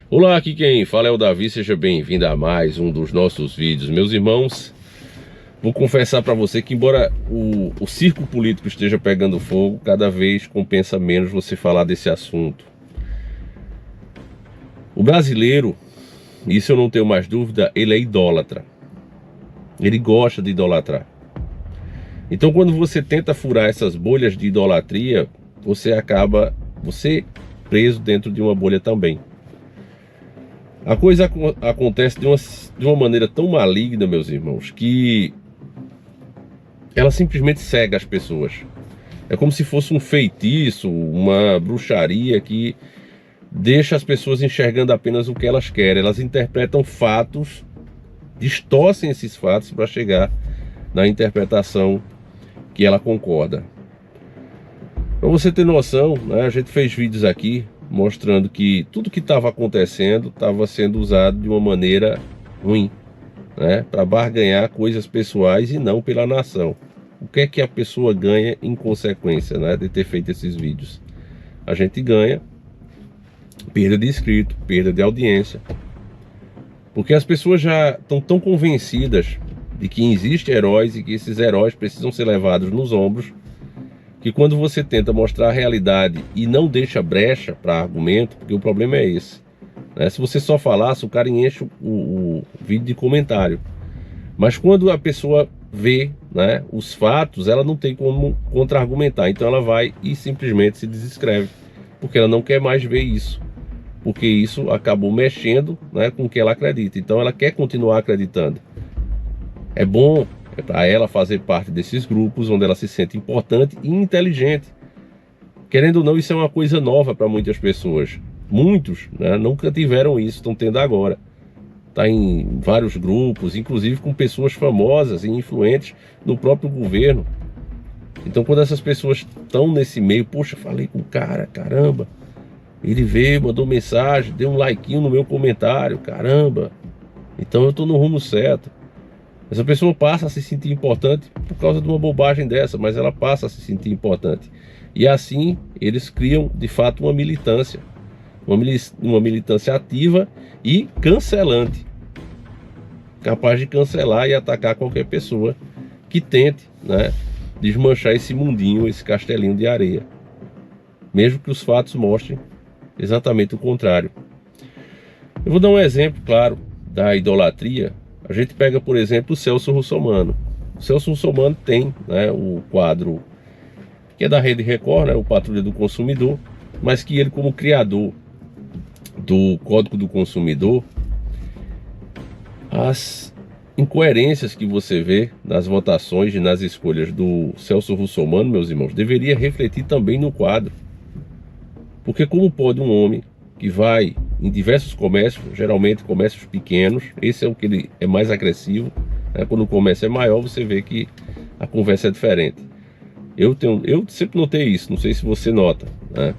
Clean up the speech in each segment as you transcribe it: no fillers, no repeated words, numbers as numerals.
Olá, aqui quem fala é o Davi, seja bem-vindo a mais um dos nossos vídeos. Meus irmãos, vou confessar para você que embora o circo político esteja pegando fogo, cada vez compensa menos você falar desse assunto. O brasileiro, isso eu não tenho mais dúvida, ele é idólatra. Ele gosta de idolatrar. Então quando você tenta furar essas bolhas de idolatria, você acaba preso dentro de uma bolha também. A coisa acontece de uma maneira tão maligna, meus irmãos, que ela simplesmente cega as pessoas. É como se fosse um feitiço, uma bruxaria que deixa as pessoas enxergando apenas o que elas querem. Elas interpretam fatos, distorcem esses fatos para chegar na interpretação que ela concorda. Para você ter noção, né, a gente fez vídeos aqui mostrando que tudo que estava acontecendo estava sendo usado de uma maneira ruim, né, para barganhar coisas pessoais e não pela nação. O que é que a pessoa ganha em consequência, né, de ter feito esses vídeos? A gente ganha perda de inscrito, perda de audiência, porque as pessoas já estão tão convencidas de que existem heróis e que esses heróis precisam ser levados nos ombros, que quando você tenta mostrar a realidade e não deixa brecha para argumento, porque o problema é esse, né? Se você só falasse, o cara enche o vídeo de comentário. Mas quando a pessoa vê, né, os fatos, ela não tem como contra-argumentar. Então ela vai e simplesmente se desinscreve, porque ela não quer mais ver isso, porque isso acabou mexendo, né, com o que ela acredita. Então ela quer continuar acreditando. É bom para ela fazer parte desses grupos onde ela se sente importante e inteligente. Querendo ou não, isso é uma coisa nova para muitas pessoas. Muitos, né, nunca tiveram isso, estão tendo agora. Está em vários grupos, inclusive com pessoas famosas e influentes no próprio governo. Então quando essas pessoas estão nesse meio, poxa, falei com o cara, caramba, ele veio, mandou mensagem, deu um likeinho no meu comentário, caramba, então eu estou no rumo certo. Essa pessoa passa a se sentir importante por causa de uma bobagem dessa, mas ela passa a se sentir importante. E assim eles criam de fato uma militância. Uma militância ativa e cancelante. Capaz de cancelar e atacar qualquer pessoa que tente, né, desmanchar esse mundinho, esse castelinho de areia. Mesmo que os fatos mostrem exatamente o contrário. Eu vou dar um exemplo, claro, da idolatria. A gente pega, por exemplo, o Celso Russomano. O Celso Russomano tem, né, o quadro que é da Rede Record, né, o Patrulha do Consumidor, mas que ele, como criador do Código do Consumidor, as incoerências que você vê nas votações e nas escolhas do Celso Russomano, meus irmãos, deveria refletir também no quadro. Porque como pode um homem que vai em diversos comércios, geralmente comércios pequenos, esse é o que ele é mais agressivo, né? Quando o comércio é maior, você vê que a conversa é diferente. Eu sempre notei isso, não sei se você nota, né?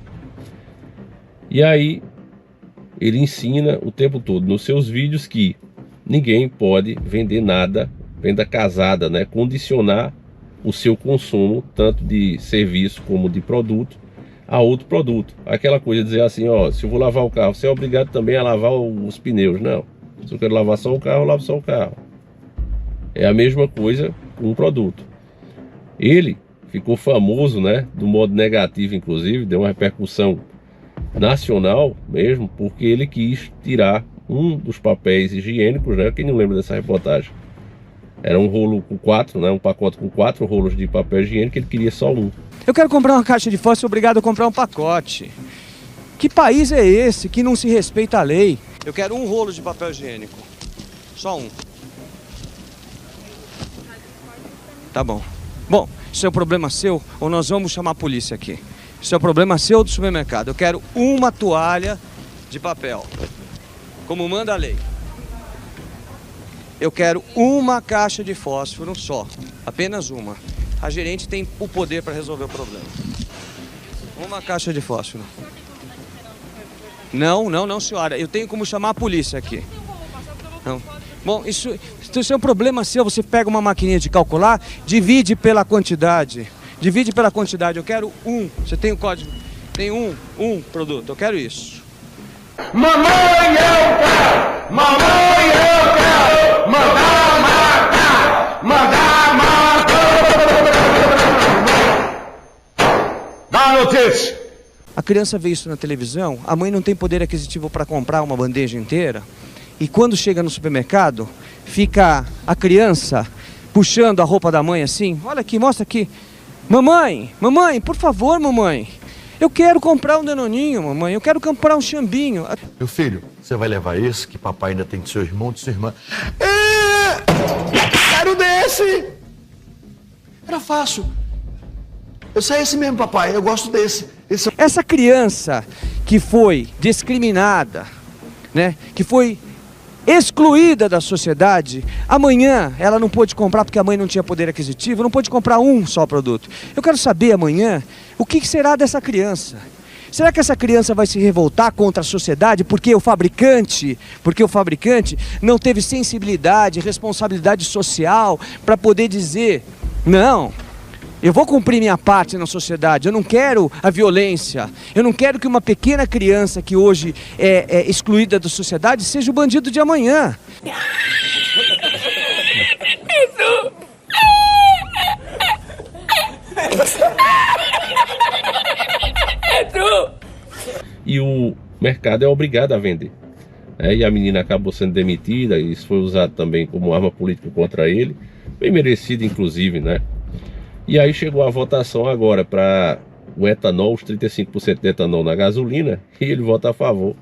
E aí ele ensina o tempo todo nos seus vídeos que ninguém pode vender nada, venda casada, né? Condicionar o seu consumo, tanto de serviço como de produto, a outro produto. Aquela coisa de dizer assim, ó, se eu vou lavar o carro, você é obrigado também a lavar os pneus. Não, se eu quero lavar só o carro, eu lavo só o carro. É a mesma coisa com um produto. Ele ficou famoso, né, do modo negativo, inclusive, deu uma repercussão nacional mesmo, porque ele quis tirar um dos papéis higiênicos, né? Quem não lembra dessa reportagem? Era um rolo com 4, né? Um pacote com 4 rolos de papel higiênico, ele queria só um. Eu quero comprar uma caixa de fósforo, obrigado a comprar um pacote. Que país é esse que não se respeita a lei? Eu quero um rolo de papel higiênico. Só um. Tá bom. Bom, isso é um problema seu ou nós vamos chamar a polícia aqui? Isso é um problema seu do supermercado. Eu quero uma toalha de papel, como manda a lei. Eu quero uma caixa de fósforo só, apenas uma. A gerente tem o poder para resolver o problema. Uma caixa de fósforo. Não, senhora. Eu tenho como chamar a polícia aqui. Não. Bom, isso é um problema seu. Você pega uma maquininha de calcular, divide pela quantidade. Divide pela quantidade. Eu quero um. Você tem o código? Tem um produto. Eu quero isso. Mamãe! Mamãe, eu quero mandar matar! Mandar matar! Dá a notícia! A criança vê isso na televisão, a mãe não tem poder aquisitivo para comprar uma bandeja inteira, e quando chega no supermercado, fica a criança puxando a roupa da mãe assim, olha aqui, mostra aqui, mamãe, por favor, mamãe, eu quero comprar um danoninho, mamãe, eu quero comprar um chambinho. Meu filho, você vai levar esse, que papai ainda tem de seu irmão, de sua irmã. Quero desse! Era fácil. Eu sei esse mesmo, papai, eu gosto desse. Essa criança que foi discriminada, né, que foi excluída da sociedade, amanhã ela não pôde comprar porque a mãe não tinha poder aquisitivo, não pôde comprar um só produto. Eu quero saber amanhã o que será dessa criança. Será que essa criança vai se revoltar contra a sociedade porque o fabricante não teve sensibilidade, responsabilidade social para poder dizer, não, eu vou cumprir minha parte na sociedade, eu não quero a violência, eu não quero que uma pequena criança que hoje é excluída da sociedade seja o bandido de amanhã. E o mercado é obrigado a vender. E a menina acabou sendo demitida, e isso foi usado também como arma política contra ele, bem merecido inclusive, né? E aí chegou a votação agora para o etanol, os 35% de etanol na gasolina, e ele vota a favor.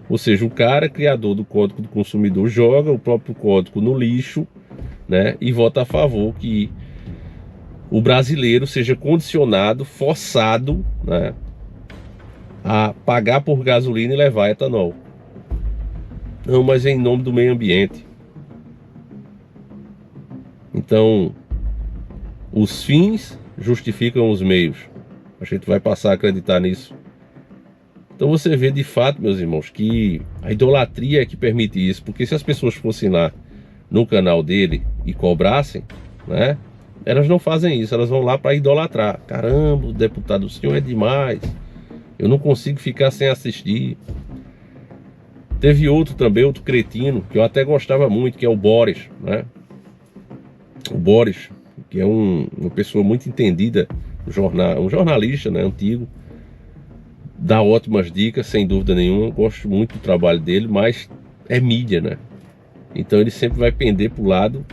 Ou seja, o cara, criador do Código do Consumidor, joga o próprio código no lixo, né, e vota a favor que o brasileiro seja condicionado, forçado, né, a pagar por gasolina e levar etanol. Não, mas é em nome do meio ambiente. Então, os fins justificam os meios. A gente vai passar a acreditar nisso. Então você vê de fato, meus irmãos, que a idolatria é que permite isso. Porque se as pessoas fossem lá no canal dele e cobrassem, né, elas não fazem isso, elas vão lá para idolatrar. Caramba, o deputado, o senhor é demais, eu não consigo ficar sem assistir. Teve outro também, outro cretino, que eu até gostava muito, que é o Boris, né? O Boris, que é uma pessoa muito entendida, um jornalista, né, antigo, dá ótimas dicas, sem dúvida nenhuma. Eu gosto muito do trabalho dele, mas é mídia, né? Então ele sempre vai pender para o lado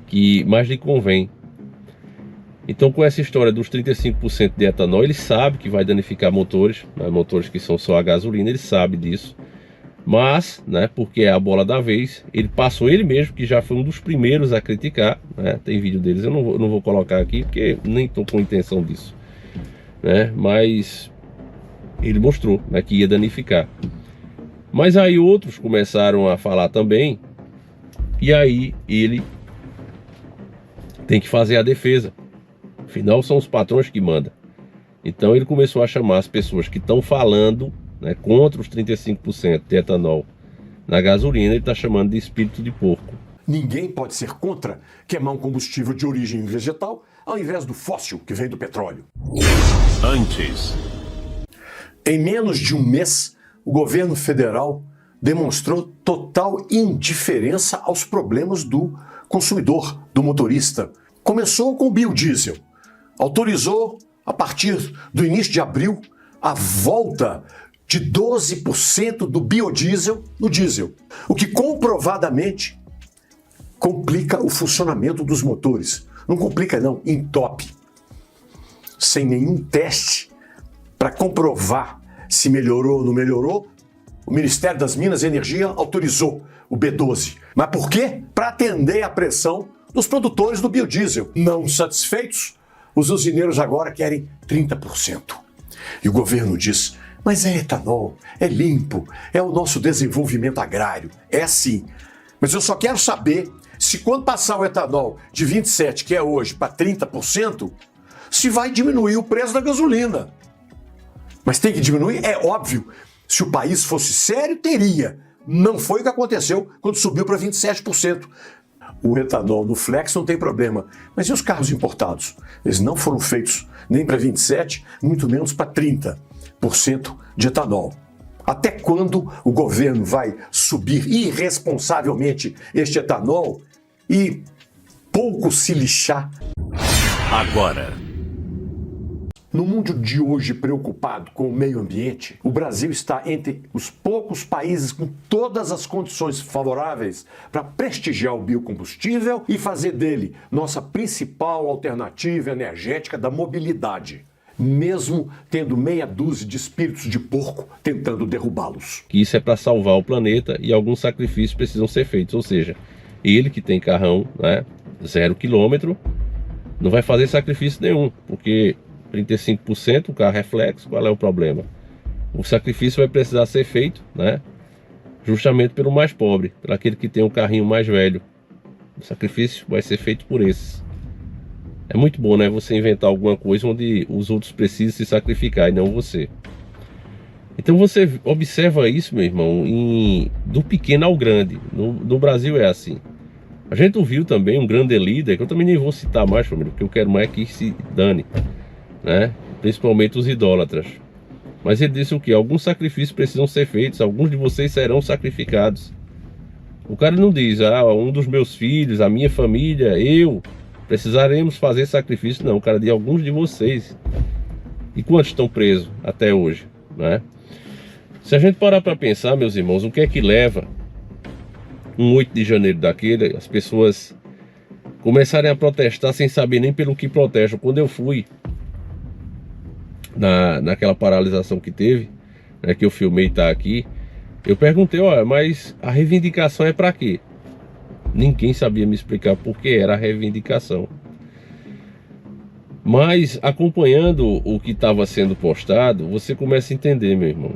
que mais lhe convém. Então, com essa história dos 35% de etanol, ele sabe que vai danificar motores, né? Motores que são só a gasolina, ele sabe disso. Mas, né, porque é a bola da vez, ele passou ele mesmo, que já foi um dos primeiros a criticar, né? Tem vídeo deles, eu não vou colocar aqui, porque nem estou com intenção disso, né? Mas ele mostrou, né, que ia danificar. Mas aí outros começaram a falar também, e aí ele tem que fazer a defesa. Afinal, são os patrões que mandam. Então ele começou a chamar as pessoas que estão falando, né, contra os 35% de etanol na gasolina, ele está chamando de espírito de porco. Ninguém pode ser contra queimar um combustível de origem vegetal ao invés do fóssil que vem do petróleo. Antes. Em menos de um mês, o governo federal demonstrou total indiferença aos problemas do consumidor, do motorista. Começou com o biodiesel. Autorizou, a partir do início de abril, a volta de 12% do biodiesel no diesel, o que comprovadamente complica o funcionamento dos motores. Não complica não, entope. Sem nenhum teste para comprovar se melhorou ou não melhorou, o Ministério das Minas e Energia autorizou o B12. Mas por quê? Para atender à pressão dos produtores do biodiesel. Não satisfeitos, os usineiros agora querem 30%. E o governo diz, mas é etanol, é limpo, é o nosso desenvolvimento agrário. É sim, mas eu só quero saber se quando passar o etanol de 27%, que é hoje, para 30%, se vai diminuir o preço da gasolina. Mas tem que diminuir? É óbvio. Se o país fosse sério, teria. Não foi o que aconteceu quando subiu para 27%. O etanol no flex não tem problema. Mas e os carros importados? Eles não foram feitos nem para 27%, muito menos para 30% de etanol. Até quando o governo vai subir irresponsavelmente este etanol e pouco se lixar? Agora. No mundo de hoje preocupado com o meio ambiente, o Brasil está entre os poucos países com todas as condições favoráveis para prestigiar o biocombustível e fazer dele nossa principal alternativa energética da mobilidade, mesmo tendo meia dúzia de espíritos de porco tentando derrubá-los. Que isso é para salvar o planeta e alguns sacrifícios precisam ser feitos, ou seja, ele que tem carrão, né, 0 quilômetro, não vai fazer sacrifício nenhum, porque 35% o carro é flex, qual é o problema? O sacrifício vai precisar ser feito, né, justamente pelo mais pobre, pelo aquele que tem um carrinho mais velho. O sacrifício vai ser feito por esses. É muito bom, né, você inventar alguma coisa onde os outros precisam se sacrificar e não você. Então você observa isso, meu irmão, do pequeno ao grande. No Brasil é assim. A gente ouviu também um grande líder, que eu também nem vou citar mais, família, porque eu quero mais que se dane, né? Principalmente os idólatras. Mas ele disse o que? Alguns sacrifícios precisam ser feitos, alguns de vocês serão sacrificados. O cara não diz, um dos meus filhos, a minha família, eu precisaremos fazer sacrifício. Não, o cara diz alguns de vocês. E quantos estão presos até hoje, né? Se a gente parar para pensar, meus irmãos, o que é que leva um 8 de janeiro daquele, as pessoas começarem a protestar sem saber nem pelo que protestam. Quando eu fui naquela paralisação que teve, né, que eu filmei, tá aqui, eu perguntei, mas a reivindicação é para quê? Ninguém sabia me explicar por que era a reivindicação. Mas acompanhando o que estava sendo postado, você começa a entender, meu irmão.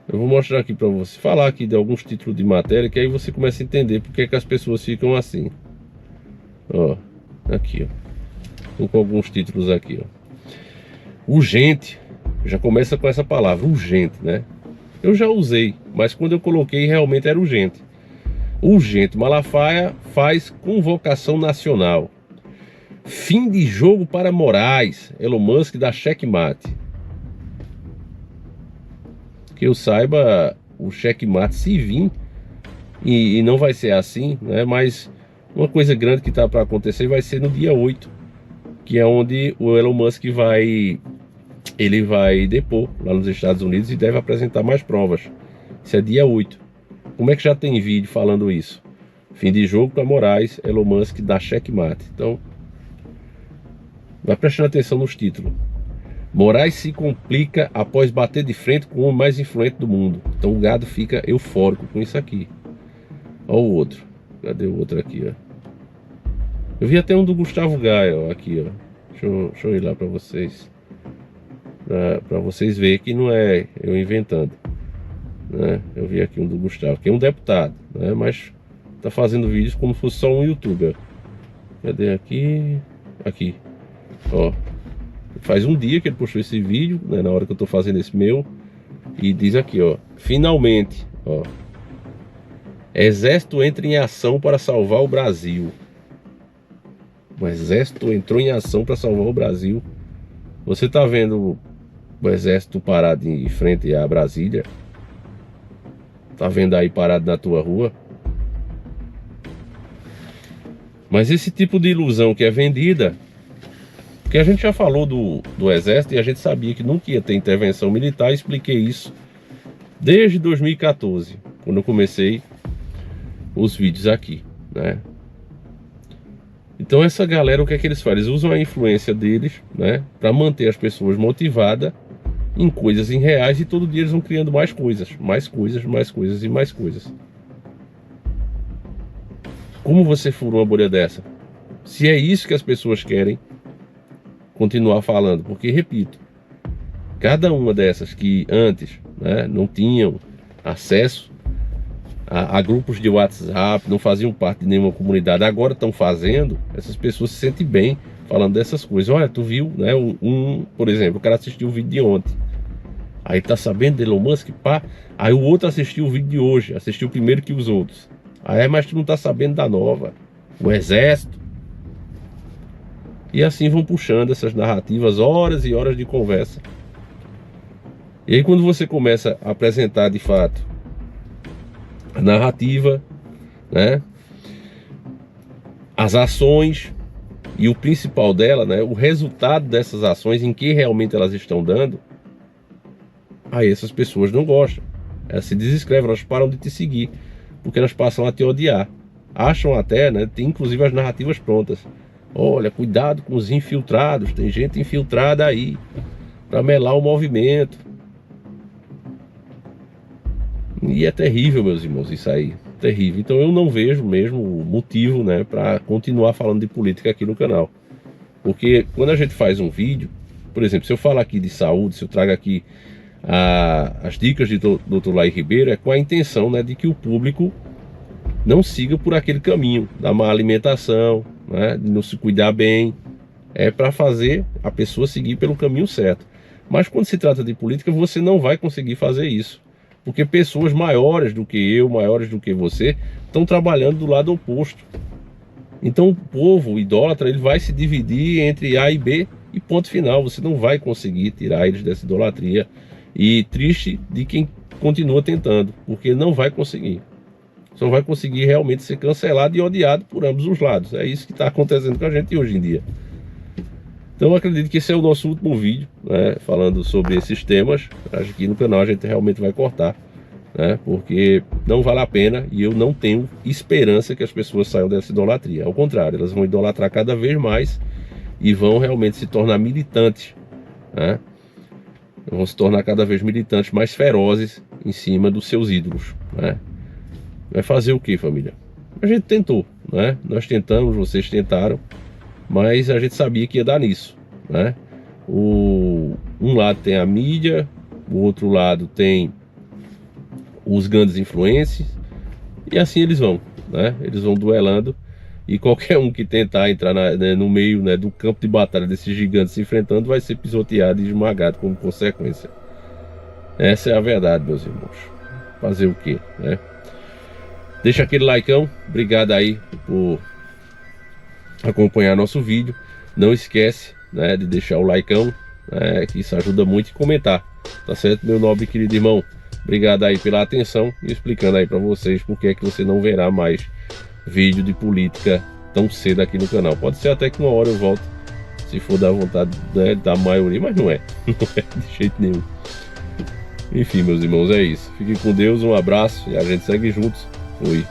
Eu vou mostrar aqui para você, falar aqui de alguns títulos de matéria, que aí você começa a entender por que as pessoas ficam assim. Ó, aqui, ó. Estou com alguns títulos aqui, ó. Urgente, já começa com essa palavra, urgente, né? Eu já usei, mas quando eu coloquei realmente era urgente. Urgente, Malafaia faz convocação nacional. Fim de jogo para Moraes, Elon Musk dá checkmate. Que eu saiba, o checkmate se vir, e não vai ser assim, né? Mas uma coisa grande que está para acontecer vai ser no dia 8, que é onde o Elon Musk vai depor lá nos Estados Unidos e deve apresentar mais provas. Isso é dia 8. Como é que já tem vídeo falando isso? Fim de jogo para Moraes, Elon Musk dá checkmate. Então, vai prestando atenção nos títulos. Moraes se complica após bater de frente com o homem mais influente do mundo. Então o gado fica eufórico com isso aqui. Olha o outro. Cadê o outro aqui, ó? Eu vi até um do Gustavo Gaia, ó, aqui, ó. Deixa eu ir lá para vocês. Para vocês verem que não é eu inventando, né? Eu vi aqui um do Gustavo, que é um deputado, né? Mas tá fazendo vídeos como se fosse só um youtuber. Cadê aqui? Aqui, ó. Faz um dia que ele postou esse vídeo, né, na hora que eu tô fazendo esse meu. E diz aqui, ó. Finalmente, ó. Exército entra em ação para salvar o Brasil. O exército entrou em ação para salvar o Brasil. Você tá vendo o exército parado em frente a Brasília? Tá vendo aí parado na tua rua? Mas esse tipo de ilusão que é vendida, porque a gente já falou do exército e a gente sabia que nunca ia ter intervenção militar. Expliquei isso desde 2014, quando eu comecei os vídeos aqui, né? Então essa galera, o que é que eles fazem? Eles usam a influência deles, né, para manter as pessoas motivadas em coisas irreais, e todo dia eles vão criando mais coisas, mais coisas, mais coisas e mais coisas. Como você fura uma bolha dessa? Se é isso que as pessoas querem continuar falando, porque, repito, cada uma dessas que antes, né, não tinham acesso a grupos de WhatsApp, não faziam parte de nenhuma comunidade, agora estão fazendo, essas pessoas se sentem bem falando dessas coisas. Olha, tu viu, né? Por exemplo, o cara assistiu o vídeo de ontem. Aí tá sabendo de Elon Musk, pá. Aí o outro assistiu o vídeo de hoje, assistiu primeiro que os outros. Aí, mas tu não tá sabendo da nova. O exército. E assim vão puxando essas narrativas, horas e horas de conversa. E aí quando você começa a apresentar de fato a narrativa, né? As ações e o principal dela, né? O resultado dessas ações, em que realmente elas estão dando. Aí essas pessoas não gostam, elas se desinscrevem, elas param de te seguir, porque elas passam a te odiar. Acham até, né, tem inclusive as narrativas prontas. Olha, cuidado com os infiltrados, tem gente infiltrada aí, para melar o movimento. E é terrível, meus irmãos, isso aí, terrível. Então eu não vejo mesmo motivo, né, para continuar falando de política aqui no canal. Porque quando a gente faz um vídeo, por exemplo, se eu falar aqui de saúde, se eu trago aqui as dicas de Dr. Laí Ribeiro, é com a intenção, né, de que o público não siga por aquele caminho da má alimentação, né, de não se cuidar bem. É para fazer a pessoa seguir pelo caminho certo. Mas quando se trata de política, você não vai conseguir fazer isso, porque pessoas maiores do que eu, maiores do que você, estão trabalhando do lado oposto. Então o povo idólatra, ele vai se dividir entre A e B e ponto final. Você não vai conseguir tirar eles dessa idolatria. E triste de quem continua tentando, porque não vai conseguir. Só vai conseguir realmente ser cancelado e odiado por ambos os lados. É isso que está acontecendo com a gente hoje em dia. Então eu acredito que esse é o nosso último vídeo, né, falando sobre esses temas. Acho que aqui no canal a gente realmente vai cortar, né, porque não vale a pena e eu não tenho esperança que as pessoas saiam dessa idolatria. Ao contrário, elas vão idolatrar cada vez mais e vão realmente se tornar militantes, né? Vão se tornar cada vez militantes mais ferozes em cima dos seus ídolos, né? Vai fazer o que, família? A gente tentou, né? Nós tentamos, vocês tentaram, mas a gente sabia que ia dar nisso, né? Um lado tem a mídia, o outro lado tem os grandes influencers, e assim eles vão, né? Eles vão duelando, e qualquer um que tentar entrar no meio, né, do campo de batalha desses gigantes se enfrentando vai ser pisoteado e esmagado como consequência. Essa é a verdade, meus irmãos. Fazer o quê, né? Deixa aquele likeão. Obrigado aí por acompanhar nosso vídeo. Não esquece, né, de deixar o likeão, né, que isso ajuda muito, e comentar, tá certo, meu nobre e querido irmão? Obrigado aí pela atenção e explicando aí para vocês porque é que você não verá mais vídeo de política tão cedo aqui no canal. Pode ser até que uma hora eu volte, se for da vontade, né, da maioria, mas não é de jeito nenhum. Enfim, meus irmãos, é isso. Fiquem com Deus, um abraço e a gente segue juntos. Fui.